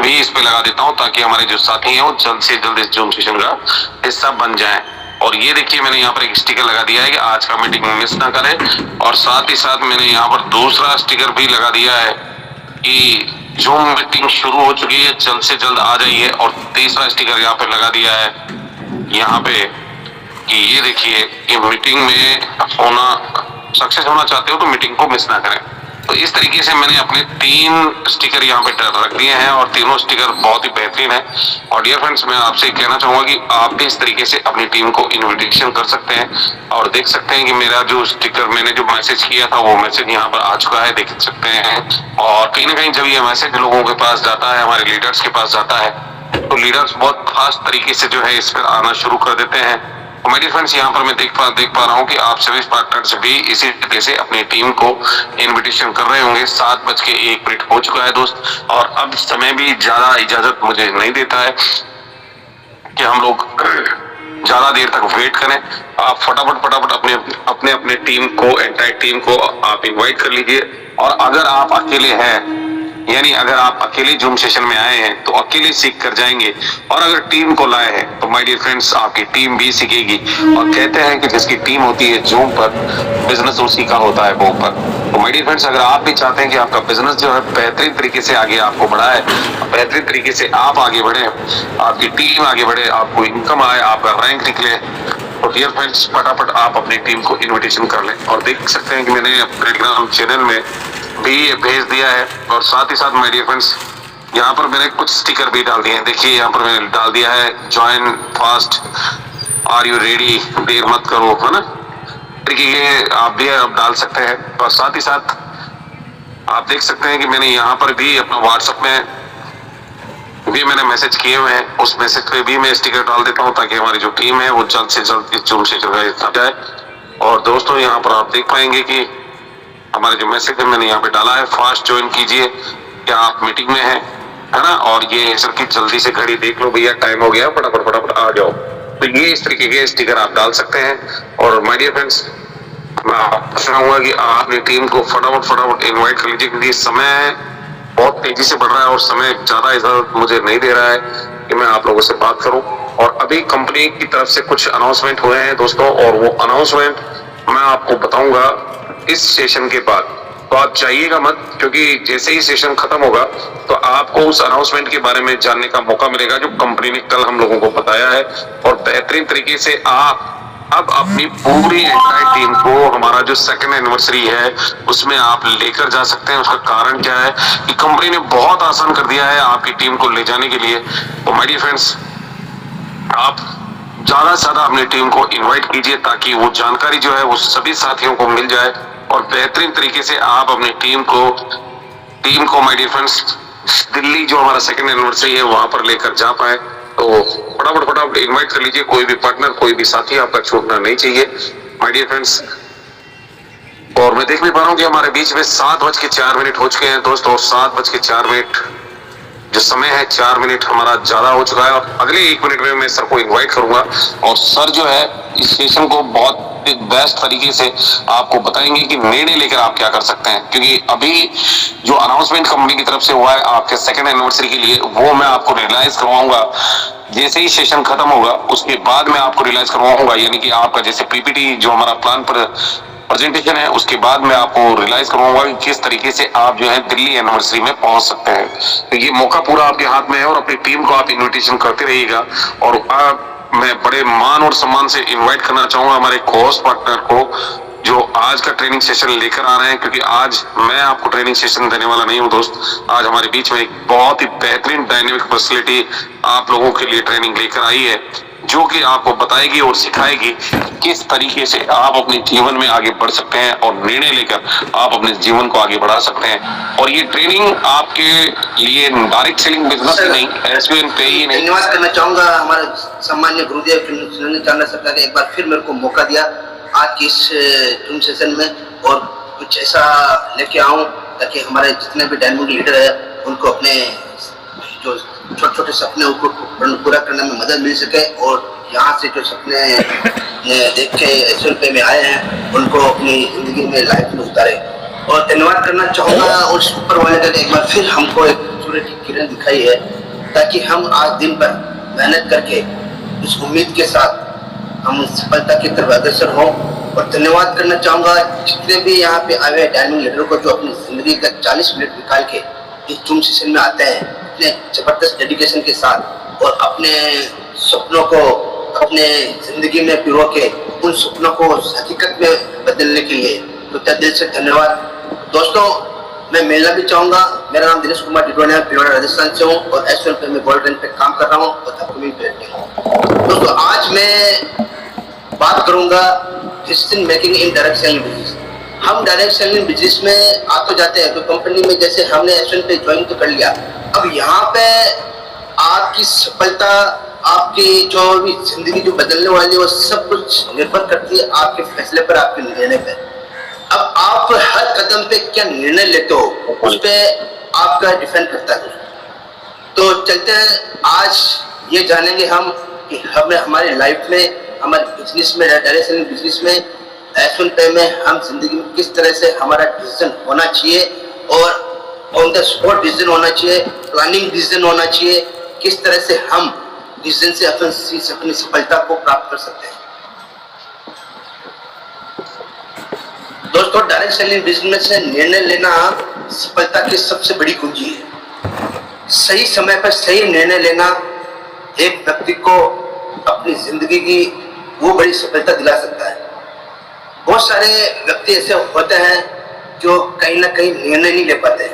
भी इस पे लगा देता हूँ ताकि हमारे जो साथी हैं वो जल्द से जल्द इस जूम सेशन का हिस्सा बन जाएं। और ये देखिए मैंने यहाँ पर एक स्टिकर लगा दिया है कि आज का मीटिंग मिस ना करें, और साथ ही साथ मैंने यहाँ पर दूसरा स्टिकर भी लगा दिया है कि जूम मीटिंग शुरू हो चुकी है, जल्द से जल्द आ जाइए। और तीसरा स्टिकर यहाँ पे लगा दिया है यहाँ पे कि ये देखिए कि मीटिंग में होना सक्सेस होना चाहते हो तो मीटिंग को मिस ना करें। तो इस तरीके से मैंने अपने 3 स्टिकर यहाँ पे रख दिए हैं और तीनों स्टिकर बहुत ही बेहतरीन है। और डियर फ्रेंड्स, मैं आपसे कहना चाहूंगा कि आप भी इस तरीके से अपनी टीम को इनविटेशन कर सकते हैं और देख सकते हैं कि मेरा जो स्टिकर मैंने जो मैसेज किया था वो मैसेज यहाँ पर आ चुका है, देख सकते हैं। और कहीं ना कहीं जब ये मैसेज लोगों के पास जाता है, हमारे लीडर्स के पास जाता है, तो लीडर्स बहुत फास्ट तरीके से जो है इस पर आना शुरू कर देते हैं। तो मेरे फ्रेंड्स, यहाँ पर मैं देख पा रहा हूँ कि आप सर्विस पार्टनर्स भी इसी तरीके से अपनी टीम को इनविटेशन कर रहे होंगे। 7:01 हो चुका है दोस्त, और अब समय भी ज्यादा इजाजत मुझे नहीं देता है कि हम लोग ज्यादा देर तक वेट करें। आप फटाफट अपने टीम को, एंटायर टीम को आप इनवाइट कर लीजिए। और अगर आप अकेले हैं, यानी अगर आप अकेले जूम सेशन में आए हैं तो अकेले सीख कर जाएंगे, और अगर टीम को लाए हैं तो माय डियर फ्रेंड्स आपकी टीम भी सीखेगी। और कहते हैं कि जिसकी टीम होती है जूम पर, बिजनेस उसी का होता है बूम पर। तो माय डियर फ्रेंड्स, अगर आप भी चाहते हैं कि आपका बिजनेस जो है बेहतरीन तरीके से आगे आपको बढ़ाए, बेहतरीन तरीके से आप आगे बढ़े, आपकी टीम आगे बढ़े, आपको इनकम आए, आपका रैंक निकले, तो डियर फ्रेंड्स फटाफट आप अपनी टीम को इनविटेशन कर लें। और देख सकते हैं कि मैंने टेलीग्राम चैनल में भी ये भेज दिया है। और साथ ही साथ माय डियर फ्रेंड्स, यहाँ पर मैंने कुछ स्टिकर भी डाल दिए हैं। देखिए यहाँ पर मैंने डाल दिया है join fast, are you ready, देर मत करो, है ना। देखिए आप भी आप डाल सकते हैं। और साथ ही साथ आप देख सकते हैं कि मैंने यहाँ पर भी अपना व्हाट्सएप में भी मैंने मैसेज किए हुए हैं, उस मैसेज पे भी मैं स्टिकर डाल देता हूँ ताकि हमारी जो टीम है वो जल्द से जल्द इस जूम सेशन का हिस्सा जाए। और दोस्तों यहाँ पर आप देख पाएंगे कि हमारे जो मैसेज है मैंने यहाँ पे डाला है, फास्ट ज्वाइन कीजिए, क्या आप मीटिंग में हैं, है ना। और ये सर की जल्दी से घड़ी देख लो भैया, टाइम हो गया, फटाफट आ जाओ। तो ये इस तरीके के स्टिकर आप डाल सकते हैं। और माय डियर फ्रेंड्स, मैं आपको चाहूंगा कि आप अपनी टीम को फटाफट इनवाइट कर लीजिए, क्योंकि समय बहुत तेजी से बढ़ रहा है और समय ज्यादा इजाजत मुझे नहीं दे रहा है कि मैं आप लोगों से बात करूं। और अभी कंपनी की तरफ से कुछ अनाउंसमेंट हुए हैं दोस्तों, और वो अनाउंसमेंट मैं आपको बताऊंगा इस सेशन के बाद। तो आप जाइएगा मत, क्योंकि जैसे ही सेशन खत्म होगा तो आपको उस अनाउंसमेंट के बारे में जानने का मौका मिलेगा जो कंपनी ने कल हम लोगों को बताया है। और बेहतरीन तरीके से आप अब अपनी पूरी एंटायर टीम को हमारा जो 2nd एनिवर्सरी है उसमें आप लेकर जा सकते हैं। उसका कारण क्या है कि कंपनी ने बहुत आसान कर दिया है आपकी टीम को ले जाने के लिए। तो माय डियर फ्रेंड्स, आप ज्यादा से ज्यादा अपनी टीम को इनवाइट कीजिए ताकि वो जानकारी जो है वो सभी साथियों को मिल जाए, और बेहतरीन तरीके से आप अपनी टीम को माय डियर फ्रेंड्स दिल्ली जो हमारा 2nd एनिवर्सरी है वहां पर लेकर जा पाए। तो फटाफट इनवाइट कर लीजिए, कोई भी पार्टनर, कोई भी साथी आपका छूटना नहीं चाहिए माय डियर फ्रेंड्स। और मैं देख भी पा रहा हूँ कि हमारे बीच में 7:04 हो चुके हैं दोस्तों, और 7:04 जो समय है 4 मिनट हमारा ज्यादा हो चुका है। और अगले 1 मिनट में मैं सर को इनवाइट करूंगा, और सर जो है इस सेशन को बहुत बेस्ट तरीके से आपको बताएंगे कि निर्णय लेकर आप क्या कर सकते हैं। क्योंकि अभी जो अनाउंसमेंट कंपनी की तरफ से हुआ है आपके 2nd एनिवर्सरी के लिए, वो मैं आपको रियलाइज करवाऊंगा जैसे ही सेशन खत्म होगा, उसके बाद मैं आपको रियलाइज करवाऊंगा। यानी कि आपका जैसे पीपीटी जो हमारा प्लान पर प्रेजेंटेशन है उसके बाद मैं आपको रियलाइज करवाऊंगा कि किस तरीके से आप जो है दिल्ली एनिवर्सरी में पहुंच सकते हैं। तो ये मौका पूरा आपके हाथ में है, और अपनी टीम को आप इनविटेशन करते रहिएगा। और मैं बड़े मान और सम्मान से इनवाइट करना चाहूंगा हमारे कोर्स पार्टनर को जो आज का ट्रेनिंग सेशन लेकर आ रहे हैं, क्योंकि आज मैं आपको ट्रेनिंग सेशन देने वाला नहीं हूं दोस्त। आज हमारे बीच में एक बहुत ही बेहतरीन डायनेमिक फैसिलिटी आप लोगों के लिए ट्रेनिंग लेकर आई है, जो कि आपको बताएगी और सिखाएगी किस तरीके से आप अपने जीवन में आगे बढ़ सकते हैं और निर्णय लेकर आप अपने जीवन को आगे बढ़ा सकते हैं। और ये ट्रेनिंग आपके लिए डायरेक्ट सेलिंग बिजनेस नहीं, एसवीएन पे ही नहीं। धन्यवाद करना चाहूंगा हमारे सम्मान्य गुरुदेव चंद्र सरकार ने एक बार फिर मेरे को मौका दिया आज की इस जूम सेशन में, और कुछ ऐसा लेके आऊं ताकि हमारे जितने भी डायनामिक लीडर है उनको अपने जो छोटे छोटे सपने को पूरा करने में मदद मिल सके, और यहाँ से जो सपने देख के एसएल पे में आए हैं उनको अपनी जिंदगी में लाइफ में उतारे। और धन्यवाद करना चाहूँगा उस ऊपर वाले का एक बार फिर हमको एक सूर्य की किरण दिखाई है, ताकि हम आज दिन भर मेहनत करके इस उम्मीद के साथ हम सफलता की तरफ अग्रसर हों। और धन्यवाद करना चाहूँगा जितने भी यहाँ पे आए हुए डायमंड लीडर को, जो अपनी ज़िंदगी का 40 मिनट निकाल के इस जूम सेशन में आते हैं अपने ज़बरदस्त डेडिकेशन के साथ, और अपने सपनों को अपने ज़िंदगी में पिरो के उन सपनों को हकीकत में बदलने के लिए। तो तहे दिल से धन्यवाद दोस्तों। मैं मिलना भी चाहूँगा। मेरा नाम दिनेश कुमार डिडोनिया, पिरोड़ा राजस्थान से हूँ और एसएल पे मैं गोल्ड रेंज पे काम कर रहा हूँ और अपकमिंग पे हूँ। दोस्तों आज मैं बात करूँगा decision making in direct selling business. हम डायरेक्ट सेलिंग बिजनेस में आ तो जाते हैं, तो कंपनी में जैसे हमने एसएल पे ज्वाइन तो कर लिया, अब यहाँ पे आपकी सफलता, आपकी जो भी जिंदगी जो बदलने वाली है वो सब कुछ निर्भर करती है आपके फैसले पर, आपके निर्णय पर। अब आप हर कदम पे क्या निर्णय लेते हो उस पे आपका डिपेंड करता है। तो चलते हैं, आज ये जानेंगे हम कि हमें हमारी लाइफ में, हमारे बिजनेस में, डायरेक्ट सेलिंग बिजनेस में, एस1 पे में हम जिंदगी में किस तरह से हमारा डिसीजन होना चाहिए और ऑन द स्पॉट डिसीजन होना चाहिए, प्लानिंग डिसीजन होना चाहिए, किस तरह से हम डिसीजन से अपनी सफलता को प्राप्त कर सकते हैं। दोस्तों डायरेक्ट सेलिंग बिजनेस में निर्णय लेना सफलता की सबसे बड़ी कुंजी है। सही समय पर सही निर्णय लेना एक व्यक्ति को अपनी जिंदगी की वो बड़ी सफलता दिला सकता है। बहुत सारे व्यक्ति ऐसे होते हैं जो कहीं ना कहीं निर्णय नहीं ले पाते।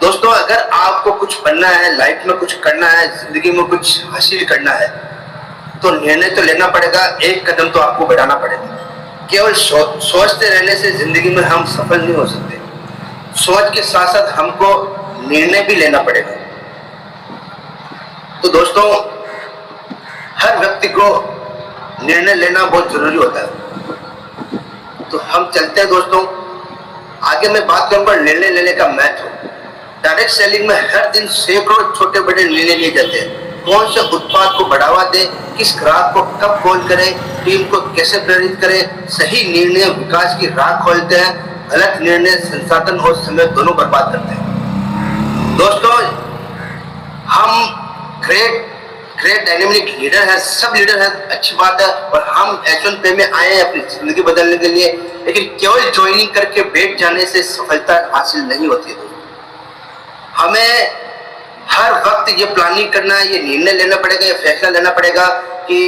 दोस्तों अगर आपको कुछ बनना है, लाइफ में कुछ करना है, जिंदगी में कुछ हासिल करना है, तो निर्णय तो लेना पड़ेगा, एक कदम तो आपको बढ़ाना पड़ेगा। केवल सोचते रहने से जिंदगी में हम सफल नहीं हो सकते। सोच के साथ साथ हमको निर्णय भी लेना पड़ेगा। तो दोस्तों हर व्यक्ति को निर्णय लेना बहुत जरूरी होता है। तो हम चलते हैं दोस्तों आगे। मैं बात करूंगा निर्णय लेने का महत्व। डायरेक्ट सेलिंग में हर दिन सैकड़ों छोटे बड़े निर्णय लिए जाते हैं। कौन से उत्पाद को बढ़ावा दे, किस ग्राहक को कब कॉल करें, टीम को कैसे प्रेरित करें। सही निर्णय विकास की राह खोलते हैं, गलत निर्णय संसाधन और समय दोनों बर्बाद करते हैं। दोस्तों हम ग्रेट डायनेमिक लीडर है, सब लीडर है, अच्छी बात है, और हम एच1 पे में आए हैं अपनी जिंदगी बदलने के लिए। लेकिन केवल ज्वाइनिंग करके बैठ जाने से सफलता हासिल नहीं होती है। हमें हर वक्त ये प्लानिंग करना है, ये निर्णय लेना पड़ेगा, ये फैसला लेना पड़ेगा कि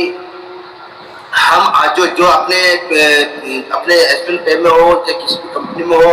हम आज जो अपने एसएल पे में हो या किसी भी कंपनी में हो,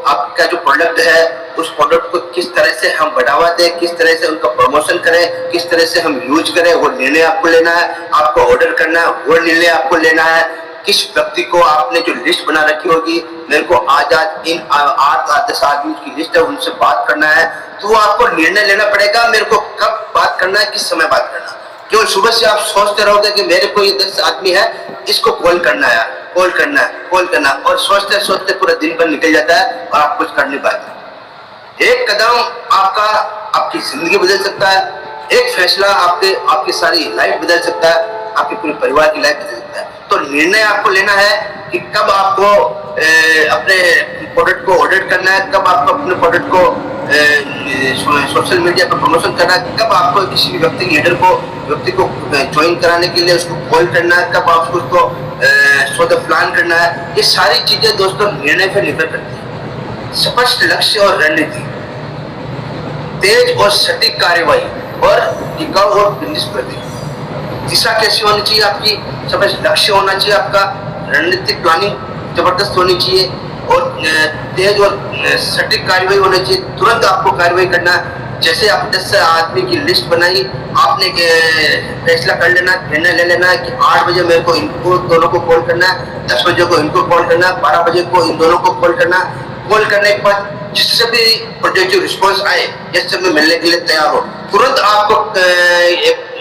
आपका जो प्रोडक्ट है उस प्रोडक्ट को किस तरह से हम बढ़ावा दें, किस तरह से उनका प्रमोशन करें, किस तरह से हम यूज करें, वो निर्णय आपको लेना है। आपको ऑर्डर करना है, वो निर्णय आपको लेना है। किस व्यक्ति को आपने जो लिस्ट बना रखी होगी, मेरे को आज इन 8-10 आदमी की लिस्ट है, उनसे बात करना है, तो वो आपको निर्णय लेना पड़ेगा मेरे को कब बात करना है, किस समय बात करना है। जो सुबह से आप सोचते रहोगे कि मेरे को ये 10 आदमी है, इसको कॉल करना है, कॉल करना है, और सोचते सोचते पूरा दिन भर निकल जाता है और आप कुछ कर नहीं पाते। एक कदम आपकी जिंदगी बदल सकता है, एक फैसला आपकी सारी लाइफ बदल सकता है, आपके पूरे परिवार की लाइफ बदल सकता है। तो निर्णय आपको लेना है कि कब आपको अपने प्रोडक्ट को ऑर्डर करना है, कब आपको अपने प्रोडक्ट को सोशल मीडिया पर प्रमोशन करना है, कब आपको किसी भी व्यक्ति को ज्वाइन कराने के लिए उसको कॉल करना है, कब आपको उसको सौदा प्लान करना है। ये सारी चीजें दोस्तों निर्णय पर निर्भर करती है। स्पष्ट लक्ष्य और रणनीति, तेज और सटीक कार्यवाही और टिकाऊ और बिजनेस प्रति। दिशा कैसी होनी चाहिए आपकी, स्पष्ट लक्ष्य होना चाहिए आपका, रणनीतिक प्लानिंग जबरदस्त होनी चाहिए और तेज और सटीक कार्यवाही होनी चाहिए। तुरंत आपको कार्यवाही करना है। जैसे आप 10 आदमी की लिस्ट बनाई, आपने फैसला कर लेना, निर्णय ले लेना है कि 8 बजे मेरे को इनको दोनों को कॉल करना है, 10 बजे को इनको कॉल करना है, 12 बजे को इन दोनों को कॉल करना है। कॉल करने के बाद जिससे भी पॉजिटिव रिस्पॉन्स आए, जिससे भी मिलने के लिए तैयार हो, तुरंत आपको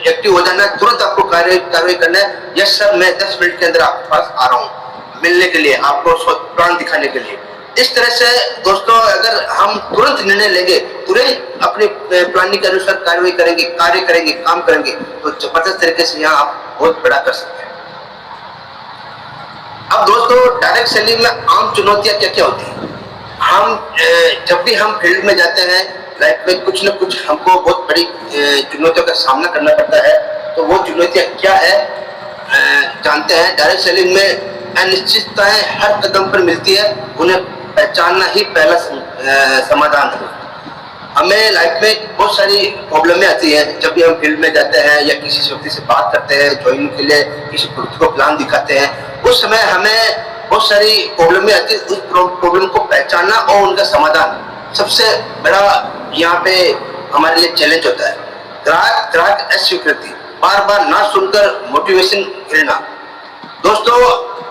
एक्टिव हो जाना है, तुरंत आपको कार्रवाई करना है। यस सर, मैं 10 मिनट के अंदर आपके पास आ रहा हूँ मिलने के लिए, आपको प्लान दिखाने के लिए। इस तरह से दोस्तों अगर हम तुरंत निर्णय लेंगे, तुरंत अपने प्लानिंग के अनुसार कार्रवाई करेंगे, कार्य करेंगे, काम करेंगे, तो जबरदस्त तरीके से यहाँ आप बहुत बड़ा कर सकते हैं। अब दोस्तों डायरेक्ट सेलिंग में आम चुनौतियां क्या क्या होती हैं। हम जब भी हम फील्ड में जाते हैं, लाइफ में कुछ न कुछ हमको बहुत बड़ी चुनौतियों का सामना करना पड़ता है। तो वो चुनौतियाँ क्या है जानते हैं। डायरेक्ट सेलिंग में अनिश्चितताएं हर कदम पर मिलती है, उन्हें पहचानना ही पहला समाधान है। हमें लाइफ में बहुत सारी प्रॉब्लमें आती हैं जब भी हम फील्ड में जाते हैं या किसी व्यक्ति से बात करते हैं, ज्वाइनिंग के लिए किसी प्रोजेक्ट को प्लान दिखाते हैं। उस समय हमें बहुत सारी प्रॉब्लमें आती है। उस प्रॉब्लम को पहचानना और उनका समाधान सबसे बड़ा यहाँ पे हमारे लिए चैलेंज होता है। ग्राहक अस्वीकृति, बार बार ना सुनकर मोटिवेशन गिरना। दोस्तों,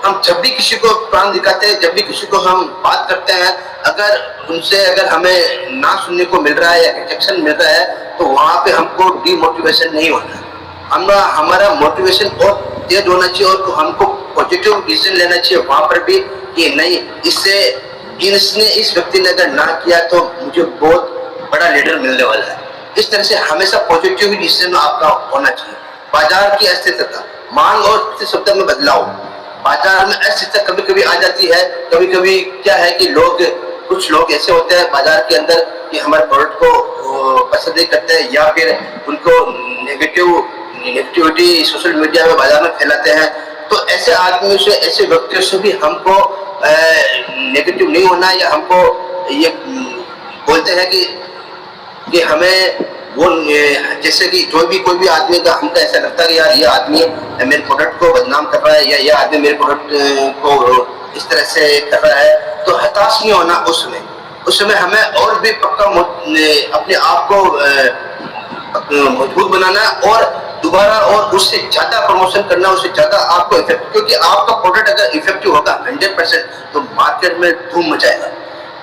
हम जब भी किसी को प्लान दिखाते हैं, जब भी किसी को हम बात करते हैं, अगर हमें ना सुनने को मिल रहा है या रिजेक्शन मिल रहा है, तो वहाँ पे हमको डीमोटिवेशन नहीं होना। हमारा मोटिवेशन और तेज होना चाहिए और हमको पॉजिटिव डिसीजन लेना चाहिए वहाँ पर भी कि नहीं, इसने इस व्यक्ति ने अगर ना किया तो मुझे बहुत बड़ा लीडर मिलने वाला है। इस तरह से हमेशा पॉजिटिव डिसीजन आपका होना चाहिए। बाजार की अस्थिरता, मांग और शब्द में बदलाव। बाजार में अस्थिरता कभी कभी आ जाती है। कभी कभी क्या है कि कुछ लोग ऐसे होते हैं बाजार के अंदर कि हमारे प्रोडक्ट को पसंद नहीं करते हैं या फिर उनको नेगेटिविटी सोशल मीडिया में बाजार में फैलाते हैं। तो ऐसे आदमियों से, ऐसे व्यक्तियों से भी हमको नेगेटिव नहीं होना, या हमको ये बोलते हैं कि हमें वो जैसे कि कोई भी आदमी का हमको ऐसा लगता है कि यार ये आदमी मेरे प्रोडक्ट को बदनाम कर रहा है या ये आदमी मेरे प्रोडक्ट को इस तरह से कर रहा है, तो हताश नहीं होना। उस समय हमें और भी पक्का अपने आप को मजबूत बनाना और दोबारा और उससे ज्यादा प्रमोशन करना, उससे ज्यादा आपको इफेक्ट, क्योंकि आपका प्रोडक्ट अगर इफेक्टिव होगा 100% तो मार्केट में धूम मचाएगा।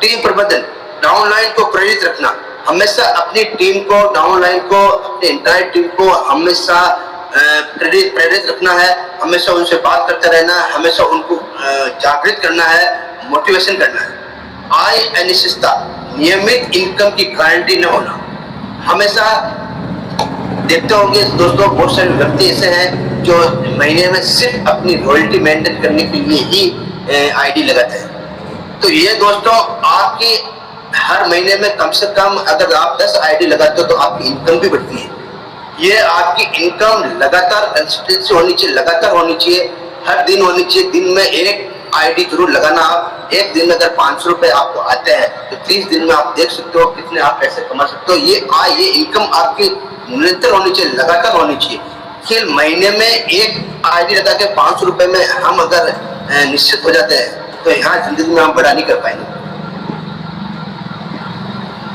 टीम प्रबंधन, डाउनलाइन को प्रेरित रखना। हमेशा अपनी टीम को, डाउनलाइन को, अपनी एंटायर टीम को हमेशा प्रेरित रखना है। हमेशा उनसे बात करते रहना है, हमेशा उनको जागृत करना है, मोटिवेशन करना है। आय अनिश्चितता, नियमित इनकम की गारंटी न होना। हमेशा देखते होंगे दोस्तों, बहुत सारे व्यक्ति ऐसे हैं जो महीने में सिर्फ अपनी रॉयल्टी मेंटेन करने के लिए ही आईडी लगाते हैं। तो ये दोस्तों, आपकी हर महीने में कम से कम अगर आप 10 आईडी लगाते हो तो आपकी इनकम भी बढ़ती है। ये आपकी इनकम लगातार कंसिस्टेंसी होनी चाहिए, लगातार होनी चाहिए, हर दिन होनी चाहिए। दिन में एक आईडी जरूर लगाना। आप एक दिन में अगर 500 रुपए आपको आते हैं तो 30 दिन में आप देख सकते हो कितने आप पैसे कमा सकते हो। ये इनकम आपकी निरंतर होनी चाहिए, लगातार होनी चाहिए। फिर महीने में एक आईडी लगा के 500 रुपए में हम अगर निश्चित हो जाते हैं तो यहाँ जिंदगी में हम बड़ा नहीं कर पाएंगे।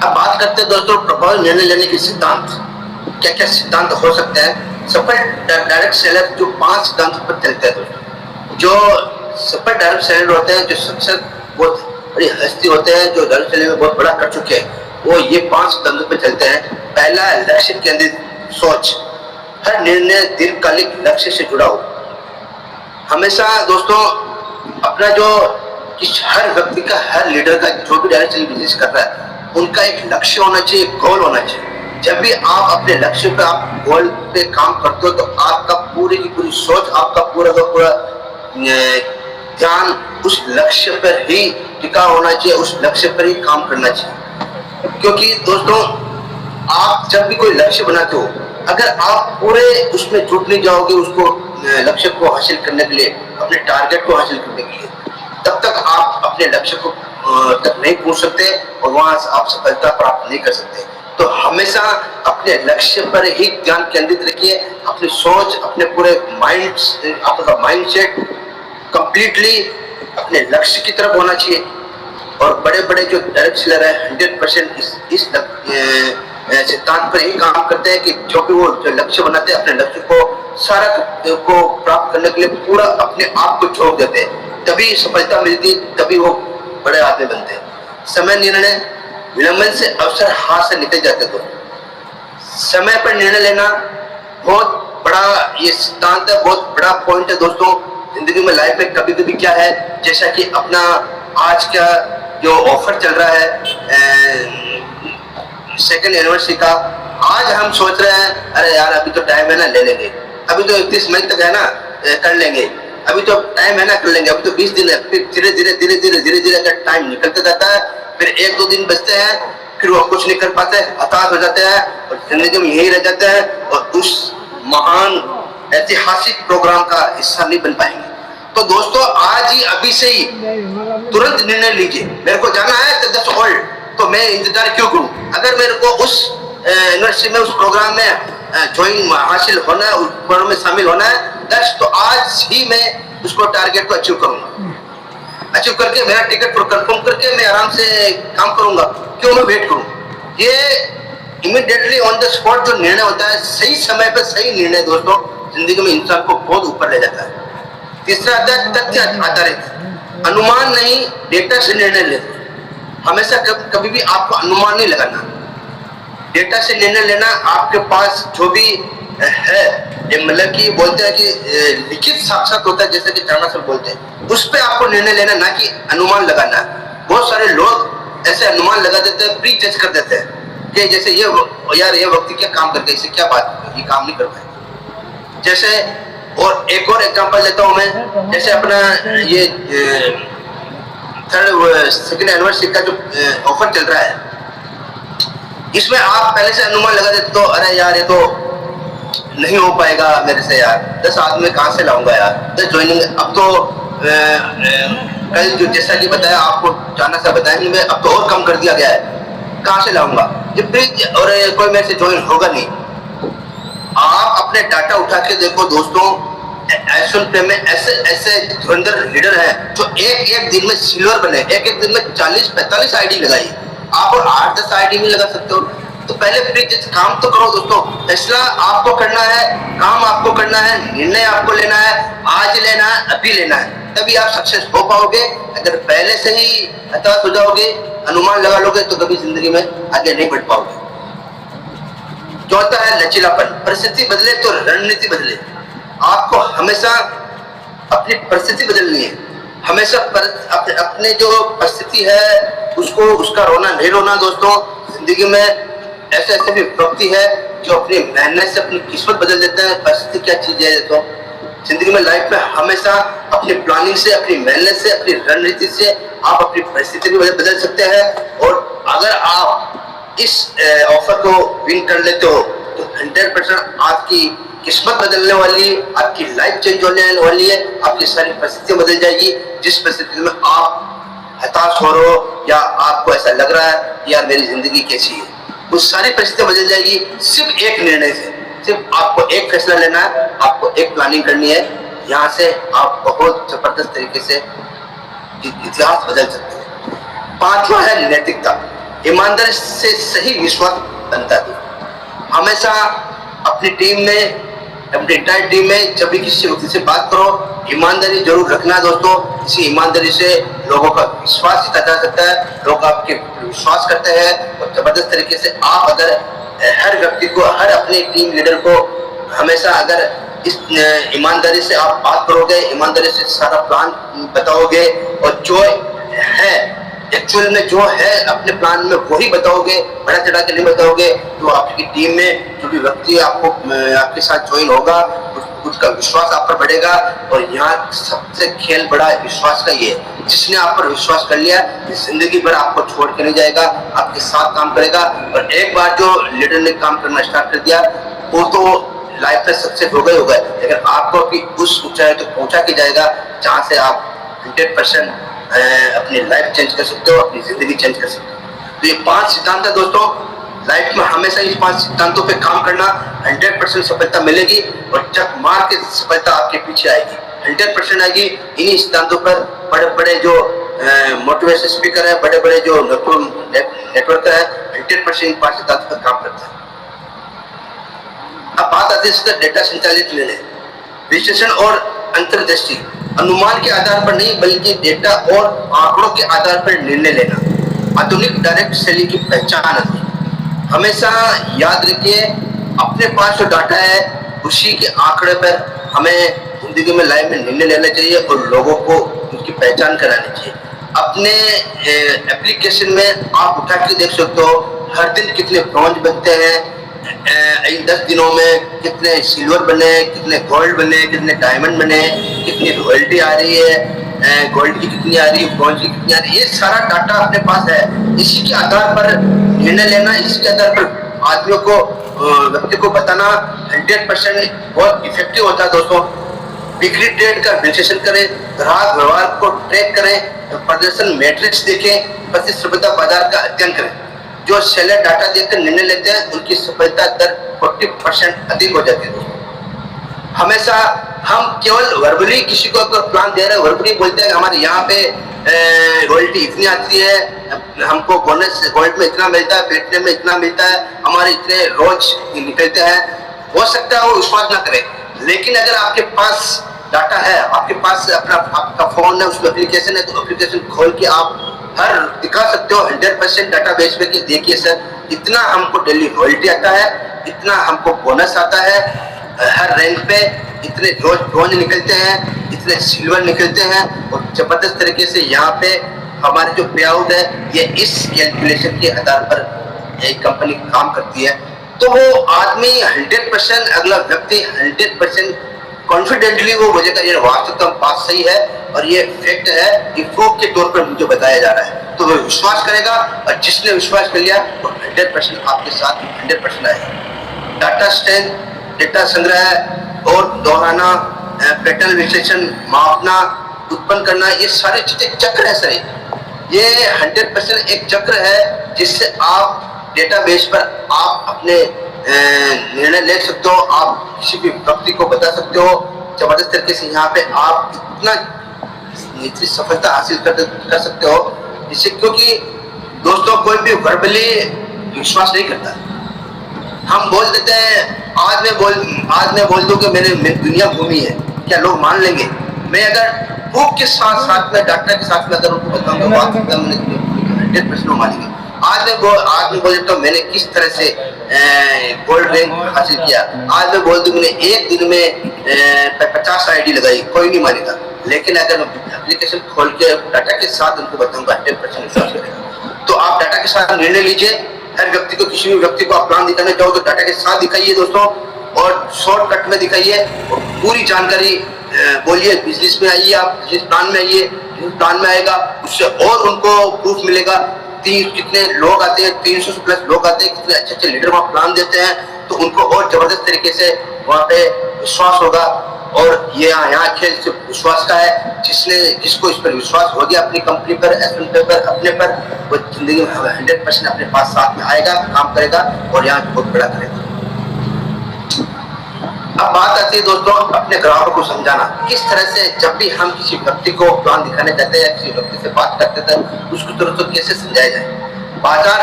अब बात करते हैं दोस्तों प्रभावी निर्णय लेने के सिद्धांत। क्या क्या सिद्धांत हो सकते हैं? सफल डायरेक्ट सेलर जो 5 सिद्धांतों पर चलते हैं दोस्तों। जो सफल डायरेक्ट सेलर होते हैं, जो सक्सेस बहुत बड़ी हस्ती होते हैं, जो डायरेक्ट सेलिंग में बहुत बड़ा कर चुके हैं, वो ये 5 सिद्धांतों पर चलते हैं। पहला, लक्ष्य केंद्रित सोच। हर निर्णय दीर्घकालिक लक्ष्य से जुड़ा हो। हमेशा दोस्तों अपना हर व्यक्ति का, हर लीडर का, जो भी डायरेक्ट सेलिंग बिजनेस कर रहा है, उनका एक लक्ष्य होना चाहिए, गोल होना चाहिए। जब भी आप अपने लक्ष्य पे, आप गोल पे काम करते हो तो आपका पूरी की पूरी सोच, आपका पूरा का पूरा ध्यान उस लक्ष्य पर ही टिका होना चाहिए, उस लक्ष्य पर ही काम करना चाहिए। क्योंकि दोस्तों आप जब भी कोई लक्ष्य बनाते हो, अगर आप पूरे उसमें जुट नहीं जाओगे उसको लक्ष्य को हासिल करने के लिए, अपने टारगेट को हासिल करने के लिए, तब तक आप अपने लक्ष्य को तक नहीं पहुंच सकते और वहां से आप सफलता प्राप्त नहीं कर सकते। तो हमेशा अपने लक्ष्य पर ही ध्यान केंद्रित रखिए। अपनी सोच, अपने पूरे आपका माइंडसेट कंप्लीटली अपने लक्ष्य की तरफ होना चाहिए। और बड़े बड़े जो डायरेक्ट सेलर है 100% इस सिद्धांत पर ही काम करते हैं कि जो भी वो जो लक्ष्य बनाते हैं, अपने लक्ष्य को सारा को प्राप्त करने के लिए पूरा अपने आप को झोंक देते हैं, तभी सफलता मिलती, तभी वो बड़े आदमी बनते हैं। समय निर्णय, विलंबन से अवसर हाथ से निकल जाते। तो समय पर निर्णय लेना बहुत बड़ा ये सिद्धांत है, बहुत बड़ा पॉइंट है दोस्तों। जिंदगी में, लाइफ में कभी कभी क्या है, जैसा कि अपना आज का जो ऑफर चल रहा है 2nd एनिवर्सरी का, आज हम सोच रहे हैं अरे यार अभी तो टाइम है ना, ले लेंगे, अभी तो 31 मई तक है ना, कर लेंगे, अभी तो टाइम है ना, कर लेंगे, अभी तो 20 दिन है। फिर धीरे धीरे अगर टाइम निकलता जाता है, फिर 1-2 दिन बचते हैं, फिर वो कुछ नहीं कर पाते, हताश हो जाते हैं और जिंदगी में यही रह जाते हैं और उस महान ऐतिहासिक प्रोग्राम का हिस्सा नहीं बन पाएंगे। तो दोस्तों आज ही अभी से ही तुरंत निर्णय लीजिए, मेरे को जाना है दैट्स ऑल, तो मैं इंतजार क्यों करूं? अगर मेरे को उस यूनिवर्सिटी में उस प्रोग्राम में ज्वाइन हासिल होना है, उस प्रोग्राम में शामिल होना है, दैट्स तो आज ही मैं उसको टारगेट को अचीव करूंगा। अचीव करके मेरा टिकट कंफर्म करके मैं आराम से काम करूंगा, क्यों मैं वेट करूं? ये इमीडिएटली ऑन द स्पॉट जो निर्णय होता है, सही समय पर सही निर्णय दोस्तों जिंदगी में इंसान को बहुत ऊपर ले जाता है। तीसरा आता है तथ्य आधारित, अनुमान नहीं डेटा से निर्णय लेना। हमेशा कभी भी आपको अनुमान नहीं लगाना, डेटा से निर्णय लेना। आपके पास जो भी है, ये मतलब कि बोलते हैं कि लिखित साक्षात होता है, जैसे कि चाणक्य सर बोलते हैं, उस पर आपको निर्णय लेना, ना कि अनुमान लगाना। बहुत सारे लोग ऐसे अनुमान लगा देते हैं, प्री जज कर देते हैं कि जैसे ये यार ये व्यक्ति क्या काम करके इससे क्या बात, ये काम नहीं कर पाए। जैसे और एक और एग्जांपल लेता हूं मैं, जैसे अपना ये सेकंड एनिवर्सरी का जो ऑफर चल रहा है, इसमें आप पहले से अनुमान लगा देते तो अरे यार ये तो नहीं हो पाएगा मेरे से यार, 10 आदमी कहाँ से लाऊंगा यार, 10 ज्वाइनिंग। अब तो कल जो जैसा कि बताया आपको चाणक्य से बताएंगे, मैं अब तो और कम कर दिया गया है, कहाँ से लाऊंगा ये प्लीज, और कोई मेरे से ज्वाइन होगा नहीं। आप अपने डाटा उठा के देखो दोस्तों, एस1 में ऐसे धुरंधर लीडर हैं जो एक दिन में सिल्वर बने, एक दिन में 40-45 आईडी लगाई। आप और 8-10 आईडी में लगा सकते हो। तो पहले प्लीज काम तो करो दोस्तों, फैसला आपको करना है, काम आपको करना है, निर्णय आपको लेना है, आज लेना है, अभी लेना है, तभी आप सक्सेस हो पाओगे। अगर पहले से ही हताश हो जाओगे, अनुमान लगा लोगे, तो कभी जिंदगी में आगे नहीं बढ़ पाओगे। चौथा है लचीलापन, परिस्थिति बदले तो रणनीति बदले। आपको हमेशा अपनी परिस्थिति बदलनी है, हमेशा अपने जो परिस्थिति है उसको, उसका रोना नहीं रोना दोस्तों। जिंदगी में ऐसे ऐसे भी व्यक्ति है जो अपनी मेहनत से अपनी किस्मत बदल देते हैं। परिस्थिति क्या चीज है दोस्तों, जिंदगी में लाइफ में हमेशा अपनी प्लानिंग से, अपनी मेहनत से, अपनी रणनीति से आप अपनी परिस्थिति भी बदल सकते हैं। और अगर आप इस ऑफर को विन कर लेते हो तो 100% आपकी किस्मत बदलने वाली है, आपकी लाइफ चेंज होने वाली है, आपकी सारी परिस्थितियां बदल जाएगी। जिस परिस्थिति में आप हताश हो रहे हो या आपको ऐसा लग रहा है यार मेरी जिंदगी कैसी है, वो सारी परिस्थितियां बदल जाएगी सिर्फ एक निर्णय से। सिर्फ आपको एक फैसला लेना है, आपको एक प्लानिंग करनी है, यहाँ से आप बहुत जबरदस्त तरीके से इतिहास बदल सकते हैं। पांचवा है नैतिकता, ईमानदारी से सही विश्वास बनता है। हमेशा अपनी टीम में, अपनी इंटायर टीम में जब भी किसी व्यक्ति से बात करो, ईमानदारी जरूर रखना दोस्तों। इसी ईमानदारी से लोगों का विश्वास जीता जा सकता है, लोग आपके विश्वास करते हैं और जबरदस्त तरीके से आप अगर हर व्यक्ति को, हर अपने टीम लीडर को हमेशा अगर इस ईमानदारी से आप बात करोगे, ईमानदारी से सारा प्लान बताओगे और जो है एक्चुअल में जो है अपने प्लान में वही बताओगे, बड़ा चढ़ा के नहीं बताओगे, तो आपकी टीम में जो भी व्यक्ति आपको आपके साथ ज्वाइन होगा उसका विश्वास आप पर बढ़ेगा। और यहाँ सबसे खेल बड़ा विश्वास का ये है, जिसने आप पर विश्वास कर लिया जिंदगी भर आपको छोड़ के नहीं जाएगा, आपके साथ काम करेगा। और एक बार जो लीडर ने काम करना स्टार्ट कर दिया वो तो लाइफ में सक्सेस हो गए, लेकिन आपको भी उस ऊंचाई तक पहुंचा के जाएगा जहाँ से आप 100% अपनी लाइफ चेंज कर सकते हो, अपनी जिंदगी चेंज कर सकते हो। तो ये 5 सिद्धांत है दोस्तों, लाइफ में हमेशा इस 5 सिद्धांतों पे काम करना, 100% सफलता मिलेगी। और जब मार के सफलता आपके पीछे आएगी, 100% आएगी। इन्हीं सिद्धांतों पर बड़े बड़े जो मोटिवेशन स्पीकर है, बड़े बड़े जो नेटवर्क है, 100% इन 5 सिद्धांतों पर काम करते हैं। अब बात आती है डेटा संचालित निर्णय, विश्लेषण और अंतर्दृष्टि, अनुमान के आधार पर नहीं बल्कि डेटा और आंकड़ों के आधार पर निर्णय लेना आधुनिक डायरेक्ट सेलिंग की पहचान है। हमेशा याद रखिए, अपने पास जो डाटा है उसी के आंकड़े पर हमें जिंदगी में लाइफ में निर्णय लेना चाहिए और लोगों को उनकी पहचान करानी चाहिए। अपने एप्लीकेशन में आप उठा के देख सकते हो हर दिन कितने ब्रॉन्ज बनते हैं, इन 10 दिनों में कितने सिल्वर बने, कितने गोल्ड बने, कितने डायमंड बने, कितनी रॉयल्टी आ रही है। गोल्ड की कितनी आ रही है, ब्रॉन्ज की कितनी आ रही है, ये सारा डाटा अपने पास है। इसी के आधार पर निर्णय लेना, इसी के आधार पर आदमियों को व्यक्ति को बताना 100% बहुत इफेक्टिव होता है दोस्तों। बिक्री ट्रेड का विश्लेषण करें, ग्राहक व्यवहार को ट्रैक करें, प्रदर्शन मैट्रिक्स देखें, प्रतिस्पर्धा बाजार का अध्ययन करें। जो सेलर डाटा देखकर निर्णय लेते हैं उनकी सफलता दर 40% अधिक हो जाती है दोस्तों। हमेशा हम केवल वर्बली किसी को अगर प्लान दे रहे हैं, वर्बली बोलते हैं हमारे यहाँ पे रॉयल्टी इतनी आती है, हमको बोनस गोल्ड में इतना मिलता है, प्लेटिनम में इतना मिलता है, हमारे इतने रोज निकलते हैं। हो सकता है वो विश्वास ना करे, लेकिन अगर आपके पास डाटा है, आपके पास अपना आपका फोन है, उसमें एप्लीकेशन है, तो एप्लीकेशन खोल के आप हर दिखा सकते हो 100% डाटा बेस पे कि देखिए सर इतना हमको डेली रॉयल्टी आता है, इतना हमको बोनस आता है, हर रैंक पे इतने रोज ब्रॉन्ज निकलते हैं, इतने सिल्वर निकलते हैं, और जबरदस्त तरीके से यहाँ पे हमारे जो पे आउट है ये इस कैलकुलेशन के आधार पर एक कंपनी काम करती है। तो वो आदमी 100%, अगला व्यक्ति 100% कॉन्फिडेंटली वो बोलेगा ये वास्तविकता बात सही है और ये फैक्ट है, ये प्रूफ के तौर पर मुझे बताया जा रहा है, तो वो विश्वास करेगा। और जिसने विश्वास कर लिया वो 100% आपके साथ 100% आएगा। डाटा स्ट्रेंथ, डेटा संग्रह और दोहराना, पैटर्न विश्लेषण, मापना, उत्पन्न करना, ये सारी चीजें चक्र है सर। ये 100% एक चक्र है जिससे आप डेटाबेस पर आप अपने निर्णय ले सकते हो, आप किसी भी व्यक्ति को बता सकते हो। जबरदस्त तरीके से यहाँ पे आप इतनी सफलता हासिल कर सकते हो जिससे, क्योंकि दोस्तों कोई भी वर्बली विश्वास नहीं करता। हम बोल देते हैं आज मैं बोल दूं कि मैंने दुनिया घूमी है, क्या लोग मान लेंगे? मैं अगर प्रूफ के साथ साथ में डाटा के साथ में अगर उनको बताऊंगा बात मैंने 100% मानेंगे। आज मैं बोल देता हूँ मैंने किस तरह से गोल्ड रैंक हासिल किया। आज मैं बोल दूं मैंने एक दिन में 50 आईडी लगाई, कोई नहीं मानेगा। लेकिन अगर एप्लीकेशन खोल के डाटा के साथ उनको बताऊंगा 100% विश्वास करेगा। तो आप डाटा के साथ निर्णय लीजिए। हर व्यक्ति को, किसी भी व्यक्ति को आप प्लान दिखाने जाओ तो डाटा के साथ दिखाइए दोस्तों, और शॉर्टकट में दिखाइए, और पूरी जानकारी बोलिए। बिजनेस में आइए, आप बिजनेस प्लान में आइए, बिजनेस प्लान में आएगा उससे और उनको प्रूफ मिलेगा। कितने लोग आते हैं, 300 से प्लस लोग आते हैं, कितने अच्छे अच्छे लीडर वहाँ प्लान देते हैं, तो उनको और जबरदस्त तरीके से वहाँ पे विश्वास होगा। और ये यहाँ खेल सिर्फ विश्वास का है। जिसको इस पर विश्वास हो गया, अपनी कंपनी पर, एसएमपी पर, अपने पर, वो जिंदगी में 100% अपने पास साथ में आएगा, काम करेगा और यहाँ बहुत बड़ा करेगा। अब बात आती है दोस्तों अपने ग्राहकों को समझाना। किस तरह से जब भी हम किसी व्यक्ति को प्लान दिखाने जाते हैं या किसी व्यक्ति से बात करते हैं, उसको तुरंत कैसे समझाया जाए। बाजार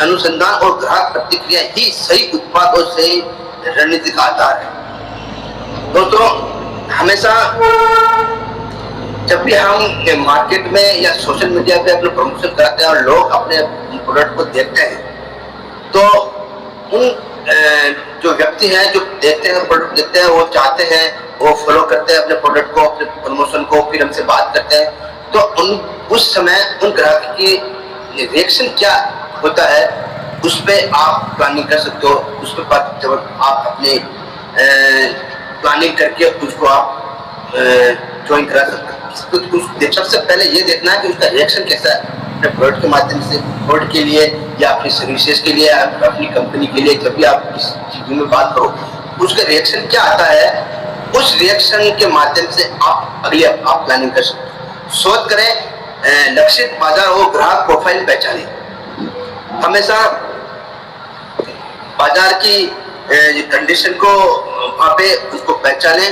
अनुसंधान और ग्राहक प्रतिक्रिया ही सही उत्पाद और सही रणनीति का आधार है। दोस्तों हमेशा जब भी हम मार्केट में या सोशल मीडिया पे अपने प्रमोशन कराते हैं और लोग अपने प्रोडक्ट को देखते हैं, तो उन जो व्यक्ति हैं जो देखते हैं, प्रोडक्ट देखते हैं, वो चाहते हैं, वो फॉलो करते हैं अपने प्रोडक्ट को, अपने प्रमोशन को, फिर हमसे बात करते हैं। तो उस समय उन ग्राहक की रिएक्शन क्या होता है उस पर आप प्लानिंग कर सकते हो। उस पर जब आप अपने प्लानिंग करके उसको आप ज्वाइन करा सकते हो। सबसे पहले ये देखना है कि उसका रिएक्शन कैसा है अपने प्रोडक्ट के माध्यम से, प्रोडक्ट के लिए या अपनी सर्विसेज के लिए, अपनी कंपनी के लिए। जब भी आप इस चीज़ों में बात करो उसका रिएक्शन क्या आता है, उस रिएक्शन के माध्यम से आप अगली आप प्लानिंग कर सकते हो। शोध करें, लक्षित बाजार हो, ग्राहक प्रोफाइल पहचाने। हमेशा बाजार की कंडीशन को वहाँ पे उसको पहचाने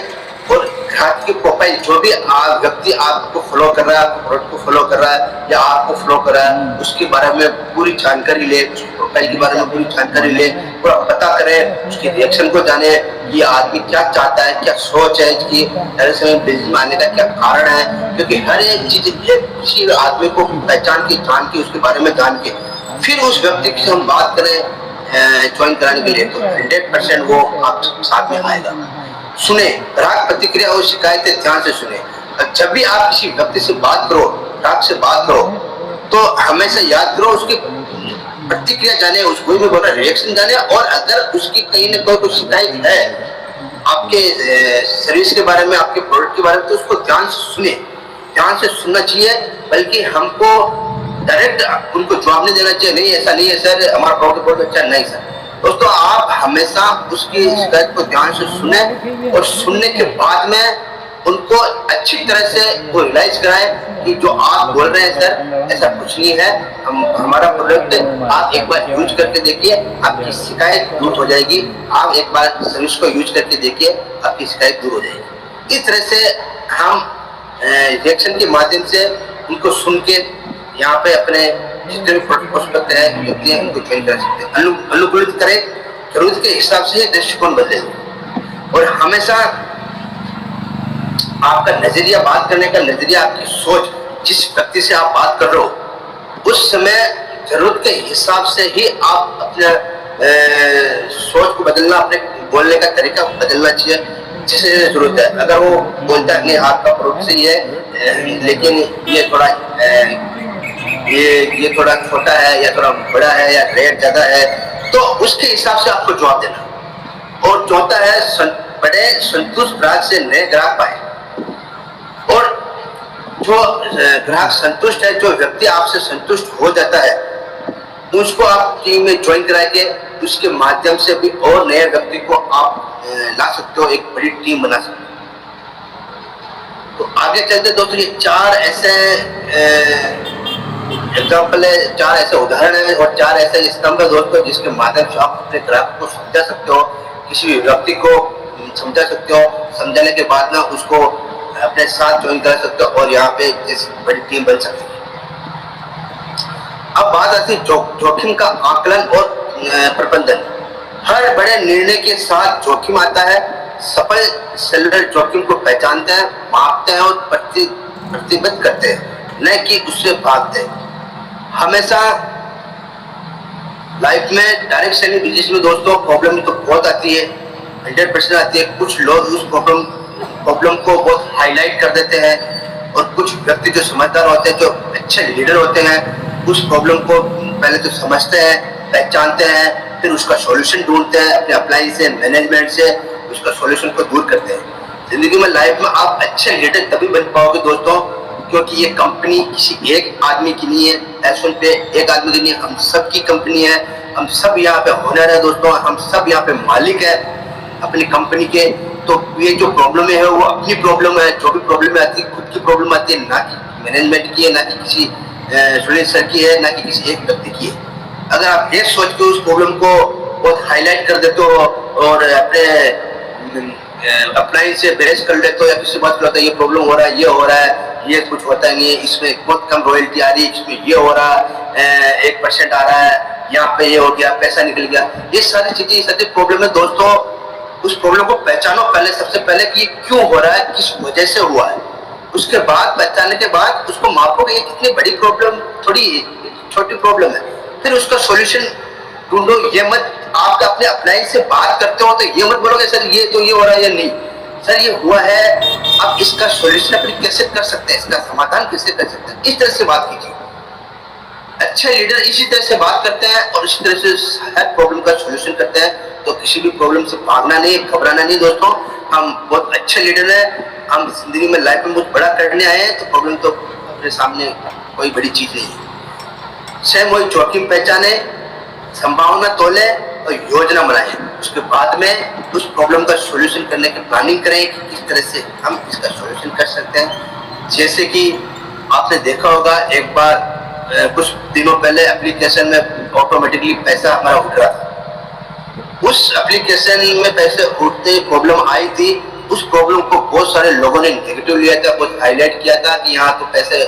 और ग्राहक की प्रोफाइल, जो भी व्यक्ति आपको फॉलो कर रहा है, प्रोडक्ट को फॉलो कर रहा है या आपको फॉलो कर रहा है, उसके बारे में पूरी जानकारी ले, उसकी प्रोफाइल के बारे में पूरी जानकारी ले, पूरा पता करें, उसके रिएक्शन को जाने, ये आदमी क्या चाहता है, क्या सोच है इसकी, हर समय बिजनेस में आने का क्या कारण है। क्योंकि हर एक चीज किसी आदमी को पहचान के, जान के, उसके बारे में जान के फिर उस व्यक्ति की हम बात करें ज्वाइन कराने के लिए, तो 100% वो आप साथ में आएगा। सुने, ग्राहक प्रतिक्रिया और शिकायतें ध्यान से सुने। जब भी आप किसी व्यक्ति से बात करो, ग्राहक से बात करो, तो हमेशा याद करो उसकी प्रतिक्रिया जाने, उसको भी बोला रिएक्शन जाने। और अगर उसकी कहीं ना कोई शिकायत है आपके सर्विस के बारे में, आपके प्रोडक्ट के बारे में, तो उसको ध्यान से सुने। ध्यान से सुनना चाहिए, बल्कि हमको डायरेक्ट उनको जवाब नहीं देना चाहिए, नहीं ऐसा नहीं है सर, हमारा प्रोडक्ट बहुत अच्छा नहीं सर। दोस्तों आप हमेशा उसकी शिकायत को ध्यान से सुने और सुनने के बाद में उनको अच्छी तरह से वो रियलाइज कराएं कि जो आप बोल रहे हैं सर ऐसा कुछ नहीं है, हमारा प्रोडक्ट आप एक बार यूज करके देखिए, आपकी शिकायत दूर हो जाएगी। आप एक बार सर्विस को यूज करके देखिए, आपकी शिकायत दूर हो जाएगी। इस तरह से हम रिएक्शन के माध्यम से उनको सुन के यहाँ पे अपने जितने भी प्रोस्पेक्ट है व्यक्ति हैं उनको ज्वाइन कर सकते हैं। अनुकूलित करें, जरूरत के हिसाब से दृष्टिकोण बदले और हमेशा आपका नजरिया, बात करने का नजरिया, आपकी सोच, जिस व्यक्ति से आप बात कर रहे हो उस समय जरूरत के हिसाब से ही आप अपने सोच को बदलना, अपने बोलने का तरीका बदलना चाहिए जिसे जरूरत है। अगर वो बोलता है कि आपका प्रोडक्ट सही है लेकिन ये थोड़ा ये थोड़ा छोटा है या थोड़ा बड़ा है या रेट ज्यादा है, तो उसके हिसाब से आपको जवाब देना। और चौथा है बड़े संतुष्ट ग्राहक से नए ग्राहक पाए। और जो ग्राहक संतुष्ट है, जो व्यक्ति आपसे संतुष्ट हो जाता है, उसको आप टीम में ज्वाइन करा के उसके माध्यम से भी और नए व्यक्ति को आप ला सकते हो, एक बड़ी टीम बना सकते हो। तो आगे चलते दोस्तों, ये चार ऐसे एग्जाम्पल है, चार ऐसे उदाहरण है और चार ऐसे स्तंभ है दोस्तों जिसके माध्यम से आप अपने ग्राहक को समझा सकते हो, किसी भी व्यक्ति को समझा सकते हो, समझाने के बाद ना उसको अपने साथ ज्वाइन कर सकते हो और यहाँ पे इस बड़ी टीम बन सकती है। अब बात आती है जोखिम का आकलन और प्रबंधन। हर बड़े निर्णय के साथ जोखिम आता है। सफल सेलर जोखिम को पहचानते हैं, मापते हैं और प्रतिबद्ध करते हैं, न कि उससे भागते हैं। हमेशा लाइफ में डायरेक्ट सेलिंग बिजनेस में दोस्तों प्रॉब्लम तो बहुत आती है, 100% आती है। कुछ लोग उस प्रॉब्लम को बहुत हाईलाइट कर देते हैं और कुछ व्यक्ति जो समझदार होते हैं, जो अच्छे लीडर होते हैं, उस प्रॉब्लम को पहले तो समझते हैं, पहचानते हैं, फिर उसका सॉल्यूशन ढूंढते हैं, अपने अप्लाई से, मैनेजमेंट से उसका सॉल्यूशन को दूर करते हैं। जिंदगी में लाइफ में आप अच्छे लीडर तभी बन पाओगे दोस्तों, क्योंकि ये कंपनी किसी एक आदमी की नहीं है, एस1 पे एक आदमी की नहीं है, हम सब की कंपनी है। हम सब यहाँ पे ओनर है दोस्तों, हम सब यहाँ पे मालिक है अपनी कंपनी के। तो ये जो प्रॉब्लम है वो अपनी प्रॉब्लम है, जो भी प्रॉब्लम आती है खुद की प्रॉब्लम आती है, ना कि मैनेजमेंट की है, ना कि किसी सुनील सर की है, ना कि किसी एक व्यक्ति की है। अगर आप ये सोच के उस प्रॉब्लम को बहुत हाईलाइट कर देते हो और अपने अप्लाई से बहस कर लेते हो या किसी बात करते हो, ये प्रॉब्लम हो रहा है, ये हो रहा है, ये कुछ होता नहीं है, इसमें बहुत कम रॉयल्टी आ रही है, इसमें ये हो रहा है, 1% आ रहा है, यहाँ पे ये हो गया, पैसा निकल गया, ये सारी चीजें, ये सारी प्रॉब्लम है दोस्तों। उस प्रॉब्लम को पहचानो पहले, सबसे पहले कि क्यों हो रहा है, किस वजह से हुआ है। उसके बाद पहचानने के बाद उसको मापोगे, ये कितनी बड़ी प्रॉब्लम, थोड़ी छोटी प्रॉब्लम है, फिर उसका सॉल्यूशन ढूंढो। ये मत आप अपने अप्लाई से बात करते हो तो ये मत बोलोगे सर ये तो ये हो रहा है या नहीं, सर ये हुआ है, आप इसका सॉल्यूशन अपनी कैसे कर सकते हैं, इसका समाधान कैसे कर सकते हैं, इस तरह से बात कीजिए। अच्छे लीडर इसी तरह से बात करते हैं और इसी तरह से हर प्रॉब्लम का सॉल्यूशन करते हैं। तो किसी भी प्रॉब्लम से भागना नहीं, घबराना नहीं दोस्तों। हम बहुत अच्छे लीडर हैं, हम जिंदगी में लाइफ में बहुत बड़ा करने आए हैं, तो प्रॉब्लम तो अपने सामने कोई बड़ी चीज नहीं है। स्वयं वही जोखिम पहचाने, संभावना तोले और योजना बनाए। उसके बाद में उस प्रॉब्लम का सॉल्यूशन करने की प्लानिंग करें कि किस तरह से हम इसका सॉल्यूशन कर सकते हैं। जैसे कि आपने देखा होगा एक बार कुछ दिनों पहले एप्लीकेशन में ऑटोमेटिकली पैसा हमारा उठ रहा था। उस एप्लीकेशन में पैसे उठते प्रॉब्लम आई थी। उस प्रॉब्लम को बहुत सारे लोगों ने नेगेटिव लिया था, बहुत हाईलाइट किया था कि यहाँ तो पैसे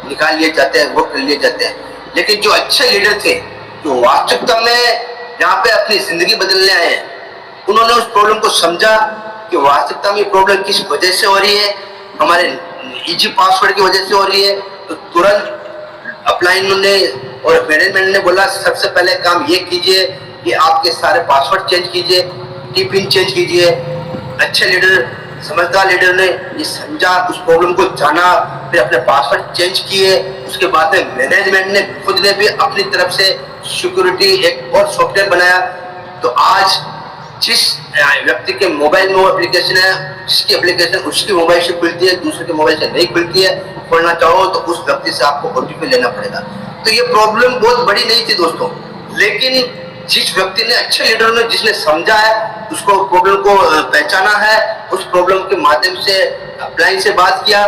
निकाल लिए जाते हैं, वो कर लिए जाते हैं। लेकिन जो अच्छे लीडर थे, जो वास्तविकता में यहाँ पे अपनी जिंदगी बदलने आए हैं, उन्होंने उस प्रॉब्लम को समझा कि वास्तविकता में प्रॉब्लम किस वजह से हो रही है, हमारे इजी पासवर्ड की वजह से हो रही है। तो तुरंत अपलाइन ने और मैनेजमेंट ने बोला सबसे पहले काम ये कीजिए कि आपके सारे पासवर्ड चेंज कीजिए, टिपिन चेंज कीजिए। अच्छे लीडर, समझदार लीडर ने ये समझा, उस प्रॉब्लम को जाना, फिर अपने पासवर्ड चेंज किए। उसके बाद में मैनेजमेंट ने खुद ने भी अपनी तरफ से सिक्योरिटी एक और सॉफ्टवेयर बनाया। तो आज जिस व्यक्ति के मोबाइल में वो एप्लीकेशन है, जिसकी एप्लीकेशन उसकी मोबाइल से खुलती है, दूसरे के मोबाइल से नहीं खुलती है, खोलना चाहो तो उस व्यक्ति से आपको ओटीपी लेना पड़ेगा। तो ये प्रॉब्लम बहुत बड़ी नहीं थी दोस्तों, लेकिन जिस व्यक्ति ने, अच्छे लीडर ने जिसने समझा है, उसको प्रॉब्लम को पहचाना है, उस प्रॉब्लम के माध्यम से अपलाइन से बात किया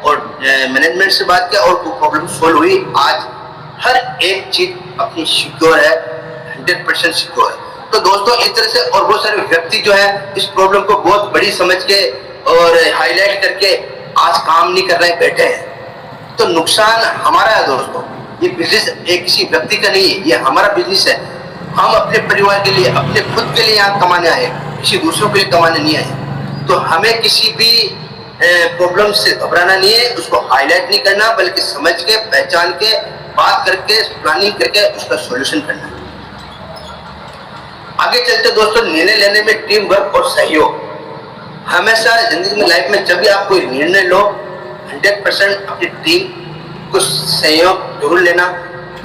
और मैनेजमेंट से बात किया और वो प्रॉब्लम सोल्व हुई। आज हर एक चीज अपनी सिक्योर है, 100% सिक्योर है। तो दोस्तों इस तरह से और बहुत सारे व्यक्ति जो है इस प्रॉब्लम को बहुत बड़ी समझ के और हाईलाइट करके आज काम नहीं कर रहे, बैठे हैं। तो नुकसान हमारा है दोस्तों, ये बिजनेस एक किसी व्यक्ति का नहीं है, ये हमारा बिजनेस है। हम अपने परिवार के लिए, अपने खुद के लिए यहाँ कमाने आए, किसी दूसरों के लिए कमाने नहीं आए। तो हमें किसी भी प्रॉब्लम से घबराना नहीं है, उसको हाईलाइट नहीं करना, बल्कि समझ के, पहचान के, बात करके, प्लानिंग करके उसका सॉल्यूशन करना है। आगे चलते दोस्तों, निर्णय लेने में टीम वर्क और सहयोग। हमेशा जिंदगी में, लाइफ में जब भी आप कोई निर्णय लो, 100% अपनी टीम को सहयोग जरूर लेना।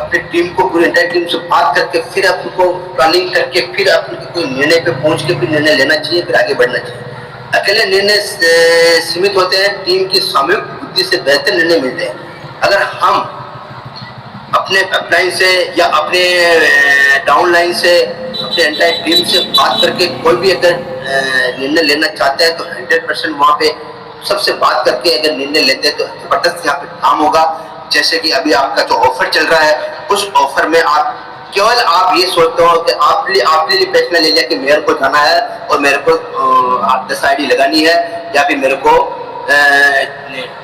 अपनी टीम को, पूरी एंटायर टीम से बात करके, फिर आपको प्लानिंग करके, फिर अपने कोई निर्णय पे पहुंच के फिर निर्णय लेना चाहिए, फिर आगे बढ़ना चाहिए। अकेले निर्णय सीमित होते हैं, टीम की सामूहिक बुद्धि से बेहतर निर्णय मिलते हैं। अगर हम अपने अपलाइन से या अपने डाउनलाइन से, अपने एंटायर टीम से बात करके कोई भी अगर निर्णय लेना चाहते हैं तो 100% वहाँ पे सबसे बात करके अगर निर्णय लेते हैं तो जबरदस्त यहाँ पे काम होगा। जैसे कि अभी आपका जो ऑफर चल रहा है, उस ऑफर में आप केवल आप ये सोचते हो कि आपने फैसला ले लिया कि मेरे को जाना है और मेरे को 8-10 आईडी लगानी है, या फिर मेरे को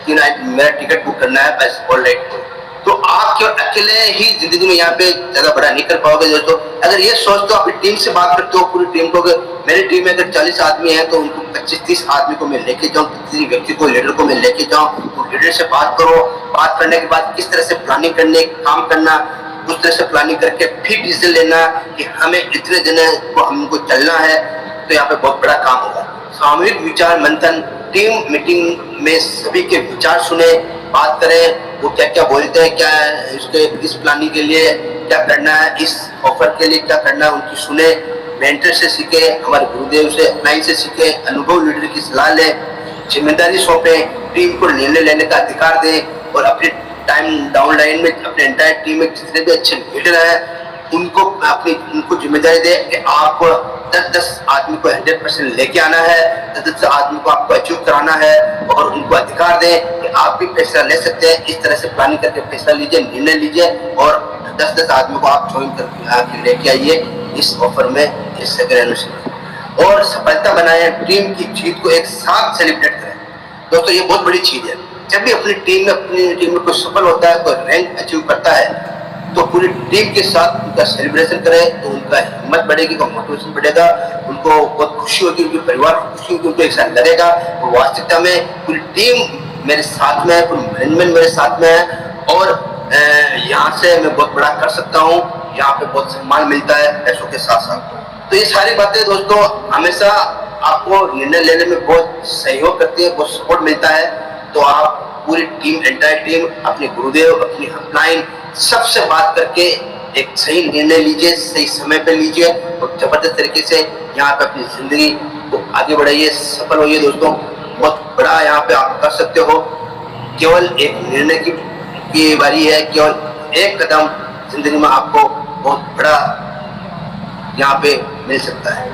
मेरा टिकट बुक करना है बस ऑनलाइन। तो आप केवल अकेले ही जिंदगी में यहाँ पे ज्यादा बड़ा नहीं कर पाओगे दोस्तों। अगर ये सोचते हो, अपनी टीम से बात करते हो, पूरी टीम को, मेरी टीम में अगर 40 आदमी है तो उनको 25-30 आदमी को मैं लेके जाऊँ, किसी व्यक्ति को, लीडर को मैं लेके जाऊँ, तो लीडर से बात करो। बात करने के बाद किस तरह से प्लानिंग करने, काम करना, उस तरह से प्लानिंग करके फिर डिसीजन लेना कि हमें इतने दिन को हमको चलना है, तो यहाँ पे बहुत बड़ा काम होगा। सामूहिक विचार मंथन, टीम मीटिंग में सभी के विचार सुने, बात करें, वो क्या क्या बोलते हैं, क्या इसके इस प्लानिंग के लिए क्या करना है, इस ऑफर के लिए क्या करना है, उनकी सुने, मेंटर से सीखे, हमारे गुरुदेव से, अपनाई से सीखे, अनुभव लीडर की सलाह लें, जिम्मेदारी सौंपे, टीम को निर्णय लेने का अधिकार दें और अपने टाइम डाउनलाइन में अपने एंटायर टीम में जितने भी अच्छे लीडर हैं उनको जिम्मेदारी दे कि आपको 10-10 आदमी को 100% लेके आना है, 10-10 आदमी को आपको अचीव कराना है और उनको अधिकार दें कि आप भी फैसला ले सकते हैं। इस तरह से प्लानिंग करके फैसला लीजिए, निर्णय लीजिए और 10-10 आदमी को आप ज्वाइन करके लेके आइए इस ऑफर में, इस सेकंड और सफलता बनाए, टीम की जीत को एक साथ सेलिब्रेट करें। दोस्तों ये बहुत बड़ी चीज है। जब भी अपनी टीम में कोई सफल होता है, कोई रैंक अचीव करता है, तो पूरी टीम के साथ उनका सेलिब्रेशन करें, तो उनका हिम्मत बढ़ेगी, उनका मोटिवेशन बढ़ेगा, उनको बहुत खुशी होगी, उनके परिवार को खुशी होगी, उनको एक साथ लगेगा। और वास्तविकता में पूरी टीम मेरे साथ में है, पूरी मैनेजमेंट मेरे साथ में है और यहाँ से मैं बहुत बड़ा कर सकता हूँ, यहाँ पे बहुत सम्मान मिलता है पैसों के साथ साथ। तो ये सारी बातें दोस्तों हमेशा आपको निर्णय लेने में बहुत सहयोग करती है, बहुत सपोर्ट मिलता है। तो आप पूरी टीम, एंटायर टीम, अपने गुरुदेव, अपनी अपलाइन सबसे बात करके एक सही निर्णय लीजिए, सही समय पे लीजिए और जबरदस्त तरीके से यहाँ पे अपनी जिंदगी को आगे बढ़ाइए, सफल होइए दोस्तों। बहुत बड़ा यहाँ पे आप कर सकते हो। केवल एक निर्णय की बारी है, केवल एक कदम जिंदगी में आपको बहुत बड़ा यहाँ पे मिल सकता है।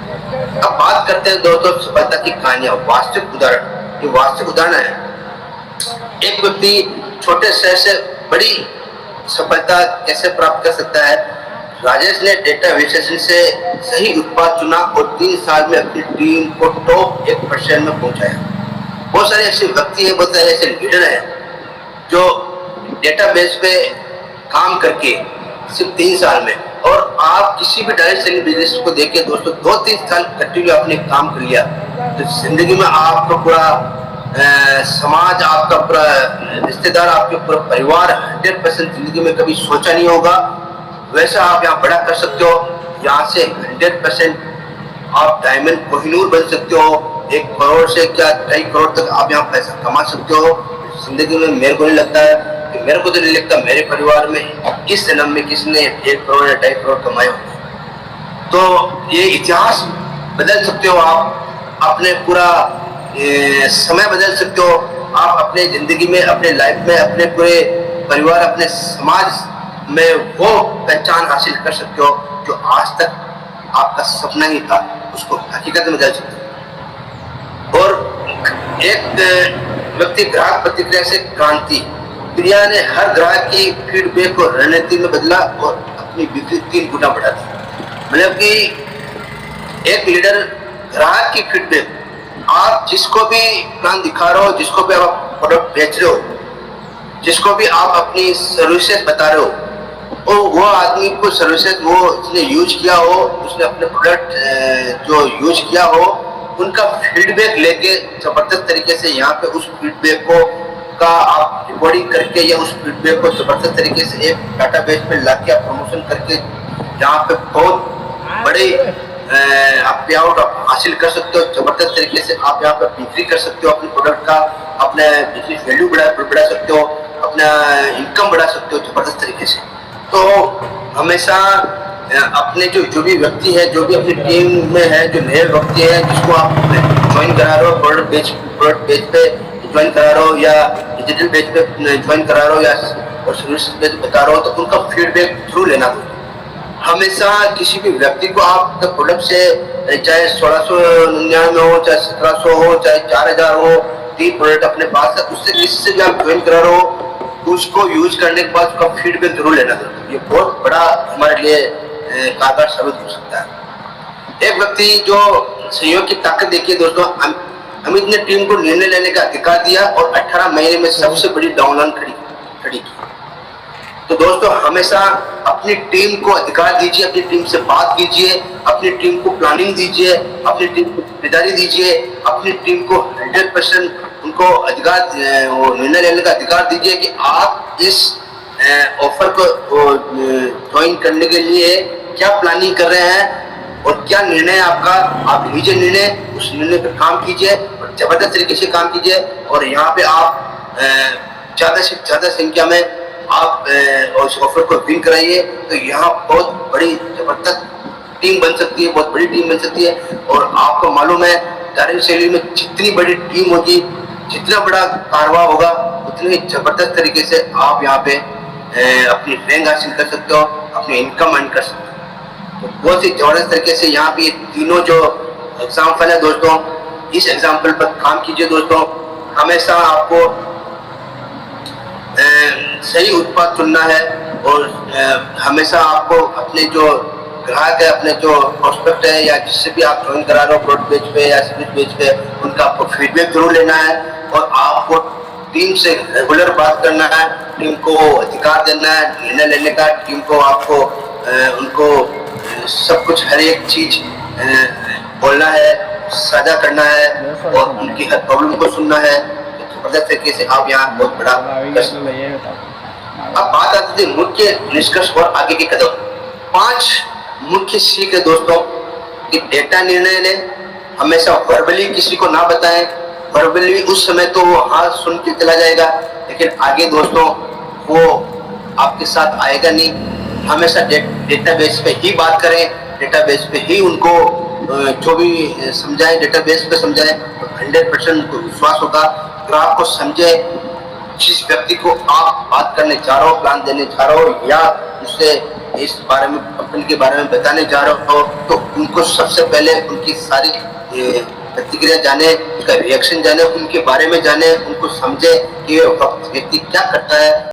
अब बात करते हैं दोस्तों सफलता की कहानियां, वास्तविक उदाहरण। ये वास्तविक उदाहरण है। एक व्यक्ति छोटे शहर से बड़ी सफलता कैसे प्राप्त कर सकता है। राजेश ने डेटा विश्लेषण से सही उत्पाद चुना और 3 साल में अपनी टीम को टॉप 1% में पहुंचाया। बहुत सारे ऐसे व्यक्ति हैं, बहुत सारे ऐसे लीडर हैं जो डेटाबेस पे काम करके सिर्फ 3 साल में, और आप किसी भी डायरेक्ट सेलिंग बिजनेस को देखिए दोस्तों, 2-3 साल कंटिन्यू आपने काम कर लिया तो जिंदगी में आपका पूरा समाज, आपका पूरा रिश्तेदार, आपके पूरा परिवार 100% जिंदगी में कभी सोचा नहीं होगा वैसा आप यहाँ बड़ा कर सकते हो। यहाँ से 100% आप डायमंड कोहिनूर बन सकते हो। 1 करोड़ से क्या 2.5 करोड़ तक आप यहाँ पैसा कमा सकते हो जिंदगी में। मेरे को नहीं लगता है कि, मेरे को तो नहीं लगता मेरे परिवार में इस जन्म में किसने 1 करोड़ या 2.5 करोड़ कमाए होंगे। तो ये इतिहास बदल सकते हो, आप अपने पूरा समय बदल सकते हो, आप अपने ज़िंदगी में, अपने लाइफ में, अपने पूरे परिवार, अपने समाज में वो पहचान हासिल कर सकते हो जो आज तक आपका सपना ही था, उसको हकीकत में बदल सकते हो। और एक व्यक्ति ग्राहक प्रतिक्रिया से क्रांति, दुनिया ने हर ग्राहक की फीडबैक को रणनीति में बदला और अपनी बिक्री 3 गुना बढ़ा दी। मतलब कि एक लीडर ग्राहक की फीडबैक, आप जिसको भी प्लान दिखा रहे हो, जिसको भी आप प्रोडक्ट बेच रहे हो, जिसको भी आप अपनी सर्विसेज बता रहे हो, और वो आदमी को सर्विसेज वो उसने यूज किया हो, उसने अपने प्रोडक्ट जो यूज किया हो, उनका फीडबैक लेके जबरदस्त तरीके से यहाँ पे उस फीडबैक को का आप रिकॉर्डिंग करके या उस फीडबैक को जबरदस्त तरीके से एक डाटाबेस में लाके आप प्रमोशन करके यहाँ पे बहुत बड़े आप पे आउट हासिल कर सकते हो। जबरदस्त तरीके से आप यहाँ पे बिक्री कर सकते हो अपने प्रोडक्ट का, अपने बिजनेस वैल्यू बढ़ा सकते हो, अपना इनकम बढ़ा सकते हो जबरदस्त तरीके से। तो हमेशा अपने जो भी व्यक्ति है, जो भी अपनी टीम में है, जो नए व्यक्ति है, जिसको आप ज्वाइन करा रहे हो, प्रोडक्ट बेच पे ज्वाइन करा रहे हो या डिजिटल बेच पे ज्वाइन करा रहे हो या सर्विस बेच बता रहे हो, तो उनका फीडबैक जरूर लेना हो। हमेशा किसी भी व्यक्ति को आप प्रोडक्ट से चाहे 1699 हो, चाहे 1700 हो, चाहे 4000 हो, 3 प्रोडक्ट अपने पास है, उससे किससे भी आप ज्वाइन करा रहे हो, उसको यूज करने के बाद उसका फीडबैक जरूर लेना जरूरी। ये बहुत बड़ा हमारे लिए कारगर साबित हो सकता है। एक व्यक्ति जो सहयोग की ताकत देखिए दोस्तों, अमित ने टीम को निर्णय लेने का अधिकार दिया और 18 महीने में सबसे बड़ी डाउनलाइन खड़ी की। तो दोस्तों हमेशा अपनी टीम को अधिकार दीजिए, अपनी टीम से बात कीजिए, अपनी टीम को प्लानिंग दीजिए, अपनी टीम को जिम्मेदारी दीजिए, अपनी टीम को 100% उनको अधिकार, वो निर्णय लेने का अधिकार दीजिए कि आप इस ऑफर को ज्वाइन करने के लिए क्या प्लानिंग कर रहे हैं और क्या निर्णय आपका, आप लीजिए निर्णय, उस निर्णय पर काम कीजिए और जबरदस्त तरीके से काम कीजिए। और यहाँ पे आप ज़्यादा से ज़्यादा संख्या में आप उस ऑफर को विन कराइए, तो यहाँ बहुत बड़ी जबरदस्त टीम बन सकती है, बहुत बड़ी टीम बन सकती है। और आपको मालूम है दारुल शैली में जितनी बड़ी टीम होगी, जितना बड़ा कारवा होगा, उतनी जबरदस्त तरीके से आप यहाँ पे अपनी रैंक हासिल कर सकते हो, अपनी इनकम अर्न कर सकते हो। तो बहुत ही जबरदस्त तरीके से यहाँ पे तीनों जो एग्जाम्पल है दोस्तों, इस एग्जाम्पल पर काम कीजिए दोस्तों। हमेशा आपको सही उत्पाद चुनना है और हमेशा आपको अपने जो ग्राहक है, अपने जो प्रोस्पेक्ट है या जिससे भी आप ज्वाइन करा रहे हो प्रोडक्ट पेज पे या सर्विस पेज पे, उनका आपको फीडबैक जरूर लेना है और आपको टीम से रेगुलर बात करना है, टीम को अधिकार देना है निर्णय लेने का, टीम को आपको उनको सब कुछ हर एक चीज बोलना है, साझा करना है और उनकी हर प्रॉब्लम को सुनना है। जबरदस्त तरीके से आप यहाँ बहुत बड़ा कर सकते हैं। अब बात आती है मुख्य निष्कर्ष और आगे के कदम। 5 मुख्य सीख है दोस्तों कि डेटा निर्णय लें, हमेशा वर्बली किसी को ना बताएं। वर्बली उस समय तो वो हाँ सुन के चला जाएगा, लेकिन आगे दोस्तों वो आपके साथ आएगा नहीं। हमेशा डेटाबेस पे ही बात करें, डेटाबेस पे ही उनको जो भी समझाएं, डेटाबेस पे समझाएं, 100% उनको विश्वास होगा। ग्राहक को समझे, जिस व्यक्ति को आप बात करने जा रहे हो, प्लान देने जा रहे हो या उससे इस बारे में, कंपनी के बारे में बताने जा रहे हो, तो उनको सबसे पहले उनकी सारी प्रतिक्रिया जाने, उसका रिएक्शन जाने, उनके बारे में जाने, उनको समझे कि व्यक्ति क्या करता है।